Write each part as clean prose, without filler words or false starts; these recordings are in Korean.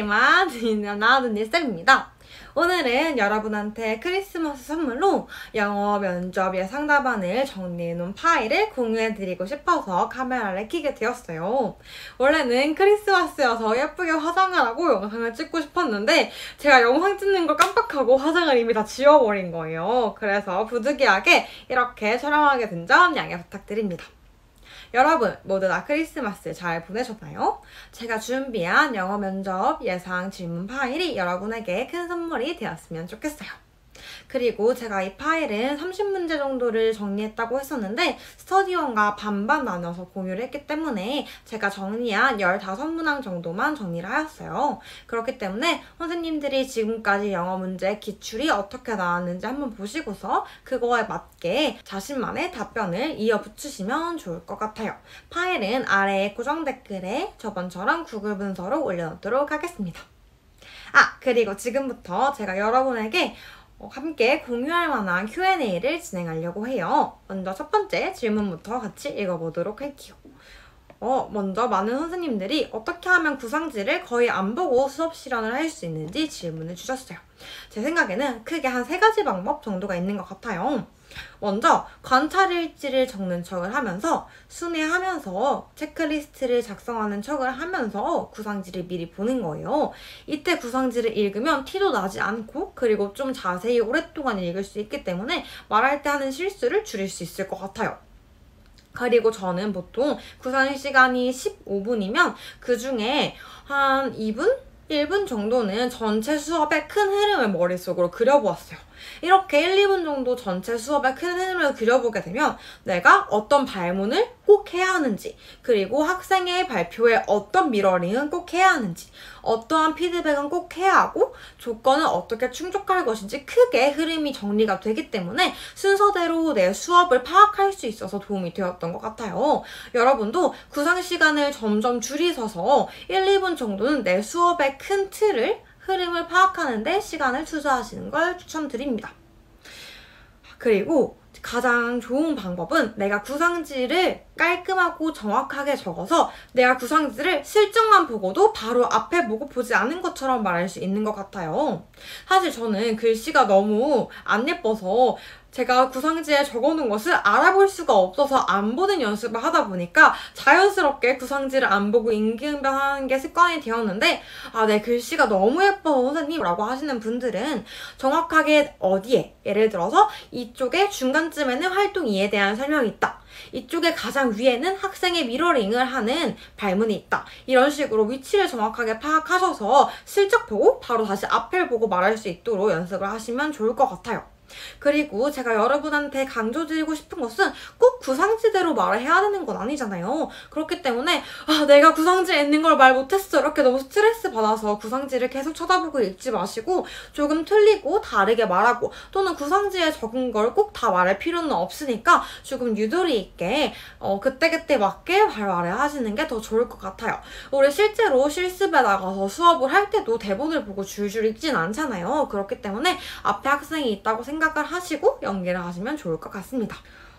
친구들만 나는 일쌤입니다. 오늘은 여러분한테 크리스마스 선물로 영어 면접 예상 답안을 정리해놓은 파일을 공유해드리고 싶어서 카메라를 켜게 되었어요. 원래는 크리스마스여서 예쁘게 화장을 하고 영상을 찍고 싶었는데 제가 영상 찍는 걸 깜빡하고 화장을 이미 다 지워버린 거예요. 그래서 부득이하게 이렇게 촬영하게 된 점 양해 부탁드립니다. 여러분 모두 다 크리스마스 잘 보내셨나요? 제가 준비한 영어 면접 예상 질문 파일이 여러분에게 큰 선물이 되었으면 좋겠어요. 그리고 제가 이 파일은 30문제 정도를 정리했다고 했었는데 스터디원과 반반 나눠서 공유를 했기 때문에 제가 정리한 15문항 정도만 정리를 하였어요. 그렇기 때문에 선생님들이 지금까지 영어 문제 기출이 어떻게 나왔는지 한번 보시고서 그거에 맞게 자신만의 답변을 이어 붙이시면 좋을 것 같아요. 파일은 아래에 고정 댓글에 저번처럼 구글 문서로 올려놓도록 하겠습니다. 그리고 지금부터 제가 여러분에게 함께 공유할 만한 Q&A를 진행하려고 해요. 먼저 첫 번째 질문부터 같이 읽어보도록 할게요. 먼저 많은 선생님들이 어떻게 하면 구상지를 거의 안 보고 수업 실현을 할 수 있는지 질문을 주셨어요. 제 생각에는 크게 한 3가지 방법 정도가 있는 것 같아요. 먼저 관찰일지를 적는 척을 하면서 순회하면서 체크리스트를 작성하는 척을 하면서 구상지를 미리 보는 거예요. 이때 구상지를 읽으면 티도 나지 않고 그리고 좀 자세히 오랫동안 읽을 수 있기 때문에 말할 때 하는 실수를 줄일 수 있을 것 같아요. 그리고 저는 보통 구상 시간이 15분이면 그 중에 한 2분? 1분 정도는 전체 수업의 큰 흐름을 머릿속으로 그려보았어요. 이렇게 1, 2분 정도 전체 수업의 큰 흐름을 그려보게 되면 내가 어떤 발문을 꼭 해야 하는지, 그리고 학생의 발표에 어떤 미러링은 꼭 해야 하는지, 어떠한 피드백은 꼭 해야 하고 조건은 어떻게 충족할 것인지 크게 흐름이 정리가 되기 때문에 순서대로 내 수업을 파악할 수 있어서 도움이 되었던 것 같아요. 여러분도 구상 시간을 점점 줄이셔서 1, 2분 정도는 내 수업의 큰 틀을 흐름을 파악하는 데 시간을 투자하시는 걸 추천드립니다. 그리고 가장 좋은 방법은 내가 구상지를 깔끔하고 정확하게 적어서 내가 구상지를 실적만 보고도 바로 앞에 보고 보지 않은 것처럼 말할 수 있는 것 같아요. 사실 저는 글씨가 너무 안 예뻐서 제가 구상지에 적어놓은 것을 알아볼 수가 없어서 안 보는 연습을 하다 보니까 자연스럽게 구상지를 안 보고 임기응변하는 게 습관이 되었는데 내 글씨가 너무 예뻐 선생님 라고 하시는 분들은 정확하게 어디에, 예를 들어서 이쪽에 중간쯤에는 활동 2에 대한 설명이 있다. 이쪽에 가장 위에는 학생의 미러링을 하는 발문이 있다. 이런 식으로 위치를 정확하게 파악하셔서 실적 보고 바로 다시 앞을 보고 말할 수 있도록 연습을 하시면 좋을 것 같아요. 그리고 제가 여러분한테 강조드리고 싶은 것은 꼭 구상지대로 말을 해야 되는 건 아니잖아요. 그렇기 때문에 내가 구상지에 있는 걸 말 못했어 이렇게 너무 스트레스 받아서 구상지를 계속 쳐다보고 읽지 마시고 조금 틀리고 다르게 말하고 또는 구상지에 적은 걸 꼭 다 말할 필요는 없으니까 조금 유도리 있게 그때그때 맞게 말을 하시는 게 더 좋을 것 같아요. 우리 실제로 실습에 나가서 수업을 할 때도 대본을 보고 줄줄 읽진 않잖아요. 그렇기 때문에 앞에 학생이 있다고 생각을 하시고 연기를 하시면 좋을 것 같습니다.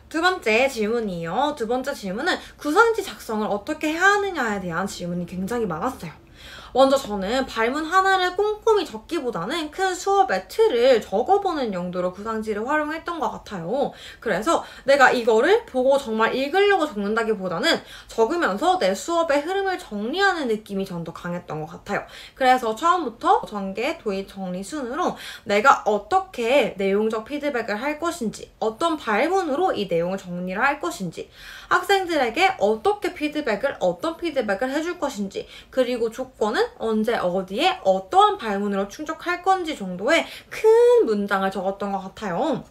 두 번째 질문이에요. 두 번째 질문은 구상지 작성을 어떻게 해야 하느냐에 대한 질문이 굉장히 많았어요. 먼저 저는 발문 하나를 꼼꼼히 적기보다는 큰 수업의 틀을 적어보는 용도로 구상지를 활용했던 것 같아요. 그래서 내가 이거를 보고 정말 읽으려고 적는다기보다는 적으면서 내 수업의 흐름을 정리하는 느낌이 전 더 강했던 것 같아요. 그래서 처음부터 전개, 도입, 정리 순으로 내가 어떻게 내용적 피드백을 할 것인지, 어떤 발문으로 이 내용을 정리를 할 것인지, 학생들에게 어떻게 어떤 피드백을 해줄 것인지, 그리고 조건은 언제 어디에 어떠한 발문으로 충족할 건지 정도의 큰 문장을 적었던 것 같아요.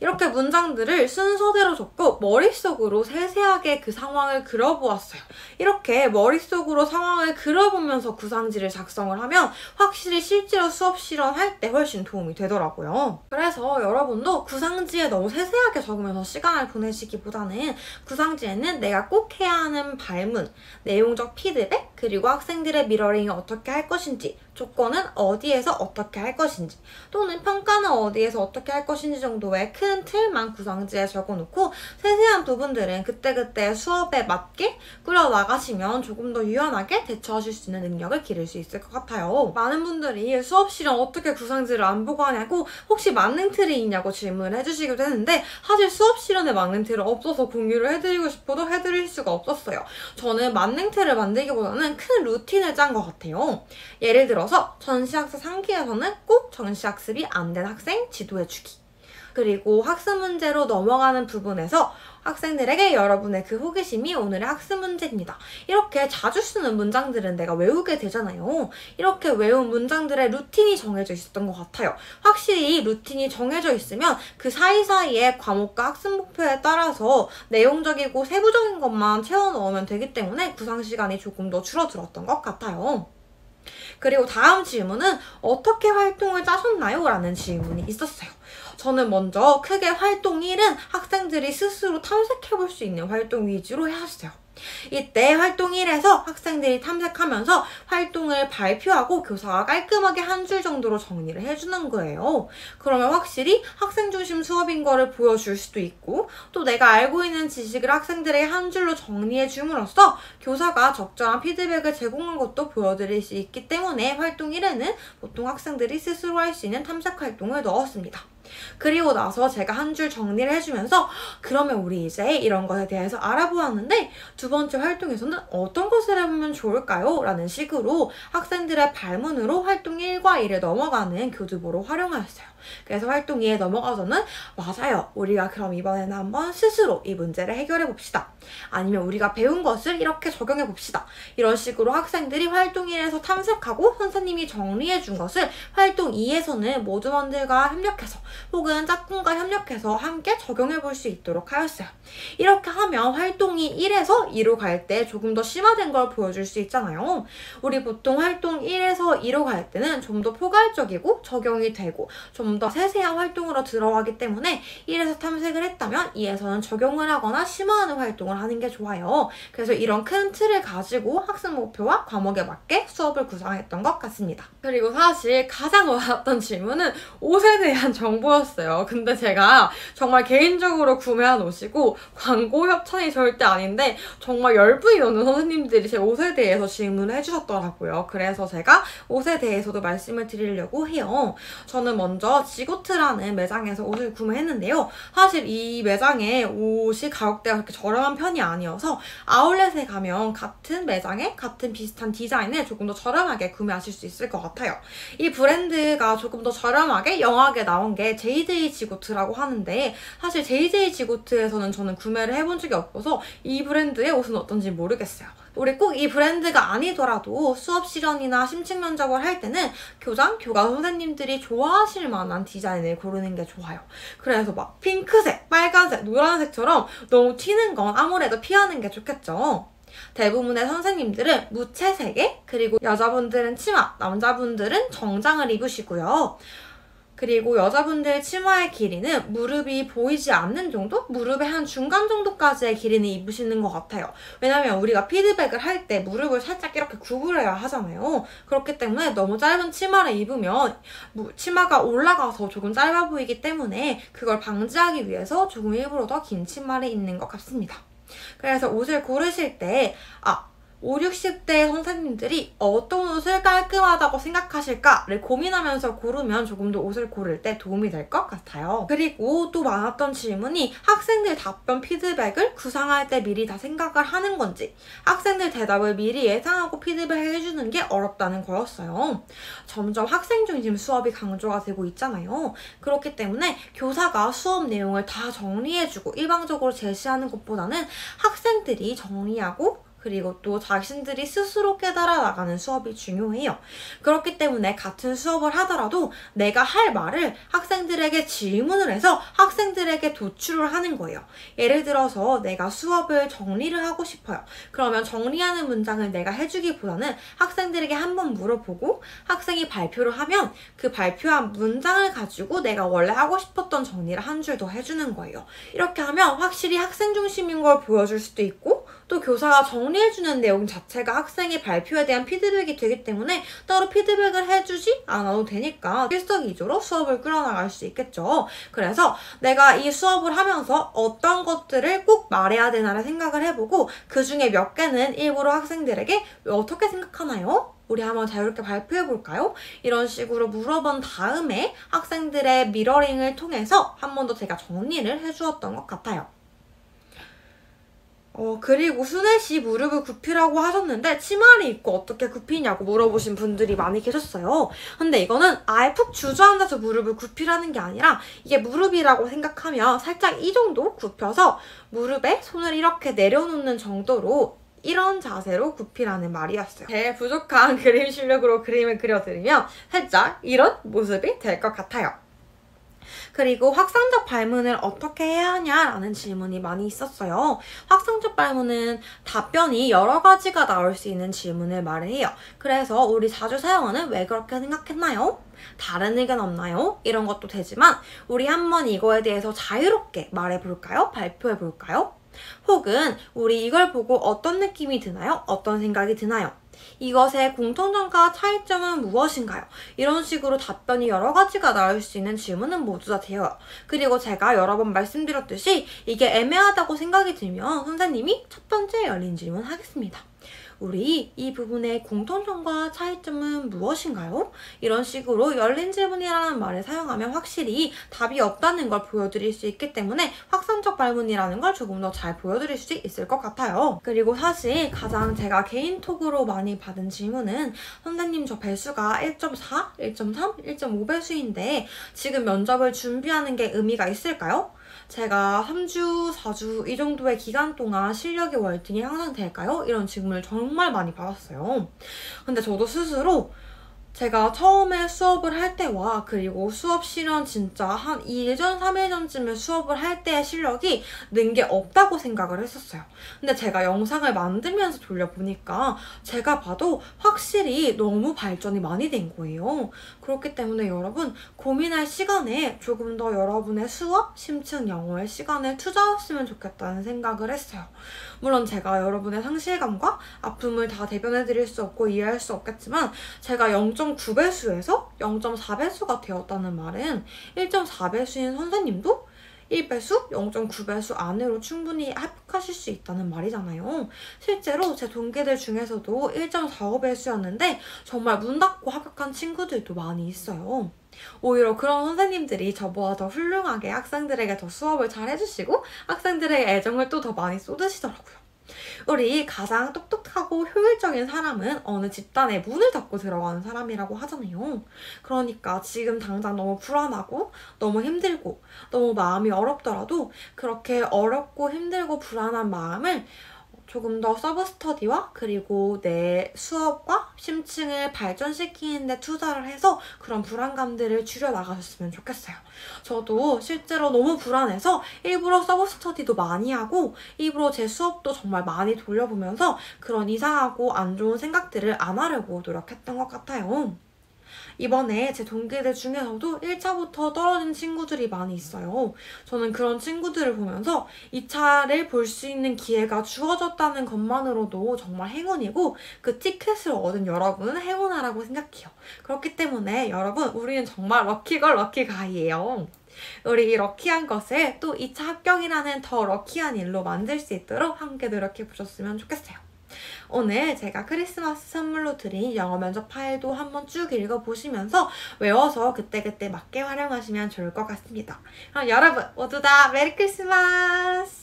이렇게 문장들을 순서대로 적고 머릿속으로 세세하게 그 상황을 그려보았어요. 이렇게 머릿속으로 상황을 그려보면서 구상지를 작성을 하면 확실히 실제로 수업 실현할 때 훨씬 도움이 되더라고요. 그래서 여러분도 구상지에 너무 세세하게 적으면서 시간을 보내시기보다는 구상지에는 내가 꼭 해야 하는 발문, 내용적 피드백, 그리고 학생들의 미러링을 어떻게 할 것인지, 조건은 어디에서 어떻게 할 것인지, 또는 평가는 어디에서 어떻게 할 것인지 정도의 정도의 큰 틀만 구성지에 적어놓고 세세한 부분들은 그때그때 수업에 맞게 꾸려나가시면 조금 더 유연하게 대처하실 수 있는 능력을 기를 수 있을 것 같아요. 많은 분들이 수업 실험 어떻게 구성지를 안 보고 하냐고 혹시 만능 틀이 있냐고 질문을 해주시기도 했는데 사실 수업 실험에 만능 틀은 없어서 공유를 해드리고 싶어도 해드릴 수가 없었어요. 저는 만능 틀을 만들기보다는 큰 루틴을 짠 것 같아요. 예를 들어서 전시학습 3기에서는 꼭 전시학습이 안 된 학생 지도해주기. 그리고 학습 문제로 넘어가는 부분에서 학생들에게 여러분의 그 호기심이 오늘의 학습 문제입니다. 이렇게 자주 쓰는 문장들은 내가 외우게 되잖아요. 이렇게 외운 문장들의 루틴이 정해져 있었던 것 같아요. 확실히 루틴이 정해져 있으면 그 사이사이에 과목과 학습 목표에 따라서 내용적이고 세부적인 것만 채워 넣으면 되기 때문에 구상 시간이 조금 더 줄어들었던 것 같아요. 그리고 다음 질문은 어떻게 활동을 짜셨나요? 라는 질문이 있었어요. 저는 먼저 크게 활동 1은 학생들이 스스로 탐색해볼 수 있는 활동 위주로 해왔어요. 이때 활동 1에서 학생들이 탐색하면서 활동을 발표하고 교사가 깔끔하게 한 줄 정도로 정리를 해주는 거예요. 그러면 확실히 학생 중심 수업인 거를 보여줄 수도 있고 또 내가 알고 있는 지식을 학생들에게 한 줄로 정리해 줌으로써 교사가 적절한 피드백을 제공한 것도 보여드릴 수 있기 때문에 활동 1에는 보통 학생들이 스스로 할 수 있는 탐색 활동을 넣었습니다. 그리고 나서 제가 한 줄 정리를 해주면서 그러면 우리 이제 이런 것에 대해서 알아보았는데 두 번째 활동에서는 어떤 것을 해보면 좋을까요? 라는 식으로 학생들의 발문으로 활동 1과 2를 넘어가는 교두보로 활용하였어요. 그래서 활동 2에 넘어가서는 맞아요. 우리가 그럼 이번에는 한번 스스로 이 문제를 해결해 봅시다. 아니면 우리가 배운 것을 이렇게 적용해 봅시다. 이런 식으로 학생들이 활동 1에서 탐색하고 선생님이 정리해 준 것을 활동 2에서는 모두원들과 협력해서 혹은 짝꿍과 협력해서 함께 적용해 볼 수 있도록 하였어요. 이렇게 하면 활동이 1에서 2로 갈 때 조금 더 심화된 걸 보여줄 수 있잖아요. 우리 보통 활동 1에서 2로 갈 때는 좀 더 포괄적이고 적용이 되고 좀 더 세세한 활동으로 들어가기 때문에 1에서 탐색을 했다면 2에서는 적용을 하거나 심화하는 활동을 하는 게 좋아요. 그래서 이런 큰 틀을 가지고 학습 목표와 과목에 맞게 수업을 구성했던 것 같습니다. 그리고 사실 가장 어려웠던 질문은 옷에 대한 정보였어요. 근데 제가 정말 개인적으로 구매한 옷이고 광고 협찬이 절대 아닌데 정말 열분이 넘는 선생님들이 제 옷에 대해서 질문을 해주셨더라고요. 그래서 제가 옷에 대해서도 말씀을 드리려고 해요. 저는 먼저 지고트라는 매장에서 옷을 구매했는데요. 사실 이 매장의 옷이 가격대가 그렇게 저렴한 편이 아니어서 아울렛에 가면 같은 매장에 같은 비슷한 디자인을 조금 더 저렴하게 구매하실 수 있을 것 같아요. 이 브랜드가 조금 더 저렴하게 영하게 나온 게 JJ 지고트라고 하는데 사실 JJ 지고트에서는 저는 구매를 해본 적이 없어서 이 브랜드의 옷은 어떤지 모르겠어요. 우리 꼭 이 브랜드가 아니더라도 수업 실현이나 심층 면접을 할 때는 교장, 교과 선생님들이 좋아하실 만한 디자인을 고르는 게 좋아요. 그래서 막 핑크색, 빨간색, 노란색처럼 너무 튀는 건 아무래도 피하는 게 좋겠죠. 대부분의 선생님들은 무채색에 그리고 여자분들은 치마, 남자분들은 정장을 입으시고요. 그리고 여자분들 치마의 길이는 무릎이 보이지 않는 정도? 무릎의 한 중간 정도까지의 길이는 입으시는 것 같아요. 왜냐면 우리가 피드백을 할 때 무릎을 살짝 이렇게 구부려야 하잖아요. 그렇기 때문에 너무 짧은 치마를 입으면 치마가 올라가서 조금 짧아 보이기 때문에 그걸 방지하기 위해서 조금 일부러 더 긴 치마를 입는 것 같습니다. 그래서 옷을 고르실 때 5, 60대 선생님들이 어떤 옷을 깔끔하다고 생각하실까를 고민하면서 고르면 조금 더 옷을 고를 때 도움이 될 것 같아요. 그리고 또 많았던 질문이 학생들 답변 피드백을 구상할 때 미리 다 생각을 하는 건지 학생들 대답을 미리 예상하고 피드백을 해주는 게 어렵다는 거였어요. 점점 학생 중심 수업이 강조가 되고 있잖아요. 그렇기 때문에 교사가 수업 내용을 다 정리해주고 일방적으로 제시하는 것보다는 학생들이 정리하고 그리고 또 자신들이 스스로 깨달아 나가는 수업이 중요해요. 그렇기 때문에 같은 수업을 하더라도 내가 할 말을 학생들에게 질문을 해서 학생들에게 도출을 하는 거예요. 예를 들어서 내가 수업을 정리를 하고 싶어요. 그러면 정리하는 문장을 내가 해주기보다는 학생들에게 한번 물어보고 학생이 발표를 하면 그 발표한 문장을 가지고 내가 원래 하고 싶었던 정리를 한 줄 더 해주는 거예요. 이렇게 하면 확실히 학생 중심인 걸 보여줄 수도 있고 또 교사가 정리해주는 내용 자체가 학생의 발표에 대한 피드백이 되기 때문에 따로 피드백을 해주지 않아도 되니까 일석이조로 수업을 끌어나갈 수 있겠죠. 그래서 내가 이 수업을 하면서 어떤 것들을 꼭 말해야 되나를 생각을 해보고 그 중에 몇 개는 일부러 학생들에게 어떻게 생각하나요? 우리 한번 자유롭게 발표해볼까요? 이런 식으로 물어본 다음에 학생들의 미러링을 통해서 한 번 더 제가 정리를 해주었던 것 같아요. 그리고 순애 씨 무릎을 굽히라고 하셨는데 치마를 입고 어떻게 굽히냐고 물어보신 분들이 많이 계셨어요. 근데 이거는 아예 푹 주저앉아서 무릎을 굽히라는 게 아니라 이게 무릎이라고 생각하면 살짝 이 정도 굽혀서 무릎에 손을 이렇게 내려놓는 정도로 이런 자세로 굽히라는 말이었어요. 제 부족한 그림 실력으로 그림을 그려드리면 살짝 이런 모습이 될 것 같아요. 그리고 확산적 발문을 어떻게 해야 하냐라는 질문이 많이 있었어요. 확산적 발문은 답변이 여러 가지가 나올 수 있는 질문을 말해요. 그래서 우리 자주 사용하는 왜 그렇게 생각했나요? 다른 의견 없나요? 이런 것도 되지만 우리 한번 이거에 대해서 자유롭게 말해볼까요? 발표해볼까요? 혹은 우리 이걸 보고 어떤 느낌이 드나요? 어떤 생각이 드나요? 이것의 공통점과 차이점은 무엇인가요? 이런 식으로 답변이 여러 가지가 나올 수 있는 질문은 모두 다 돼요. 그리고 제가 여러 번 말씀드렸듯이 이게 애매하다고 생각이 들면 선생님이 첫 번째 열린 질문 하겠습니다. 우리 이 부분의 공통점과 차이점은 무엇인가요? 이런 식으로 열린 질문이라는 말을 사용하면 확실히 답이 없다는 걸 보여드릴 수 있기 때문에 확산적 발문이라는 걸 조금 더 잘 보여드릴 수 있을 것 같아요. 그리고 사실 가장 제가 개인톡으로 많이 받은 질문은 선생님 저 배수가 1.4, 1.3, 1.5배수인데 지금 면접을 준비하는 게 의미가 있을까요? 제가 3주, 4주 이 정도의 기간 동안 실력이 월등히 향상될까요? 이런 질문을 정말 많이 받았어요. 근데 저도 스스로 제가 처음에 수업을 할 때와 그리고 수업 실현 진짜 한 2일 전, 3일 전쯤에 수업을 할 때의 실력이 는 게 없다고 생각을 했었어요. 근데 제가 영상을 만들면서 돌려보니까 제가 봐도 확실히 너무 발전이 많이 된 거예요. 그렇기 때문에 여러분 고민할 시간에 조금 더 여러분의 수업, 심층 영어의 시간을 투자했으면 좋겠다는 생각을 했어요. 물론 제가 여러분의 상실감과 아픔을 다 대변해드릴 수 없고 이해할 수 없겠지만 제가 0.9배수에서 0.4배수가 되었다는 말은 1.4배수인 선생님도 1배수, 0.9배수 안으로 충분히 합격하실 수 있다는 말이잖아요. 실제로 제 동기들 중에서도 1.45배수였는데 정말 문 닫고 합격한 친구들도 많이 있어요. 오히려 그런 선생님들이 저보다 더 훌륭하게 학생들에게 더 수업을 잘 해주시고 학생들에게 애정을 또 더 많이 쏟으시더라고요. 우리 가장 똑똑하고 효율적인 사람은 어느 집단의 문을 닫고 들어가는 사람이라고 하잖아요. 그러니까 지금 당장 너무 불안하고 너무 힘들고 너무 마음이 어렵더라도 그렇게 어렵고 힘들고 불안한 마음을 조금 더 서브스터디와 그리고 내 수업과 심층을 발전시키는 데 투자를 해서 그런 불안감들을 줄여나가셨으면 좋겠어요. 저도 실제로 너무 불안해서 일부러 서브스터디도 많이 하고 일부러 제 수업도 정말 많이 돌려보면서 그런 이상하고 안 좋은 생각들을 안 하려고 노력했던 것 같아요. 이번에 제 동기들 중에서도 1차부터 떨어진 친구들이 많이 있어요. 저는 그런 친구들을 보면서 2차를 볼 수 있는 기회가 주어졌다는 것만으로도 정말 행운이고 그 티켓을 얻은 여러분은 행운아라고 생각해요. 그렇기 때문에 여러분 우리는 정말 럭키걸 럭키가이예요. 우리 이 럭키한 것을 또 2차 합격이라는 더 럭키한 일로 만들 수 있도록 함께 노력해보셨으면 좋겠어요. 오늘 제가 크리스마스 선물로 드린 영어 면접 파일도 한번 쭉 읽어보시면서 외워서 그때그때 맞게 활용하시면 좋을 것 같습니다. 그럼 여러분 모두 다 메리 크리스마스!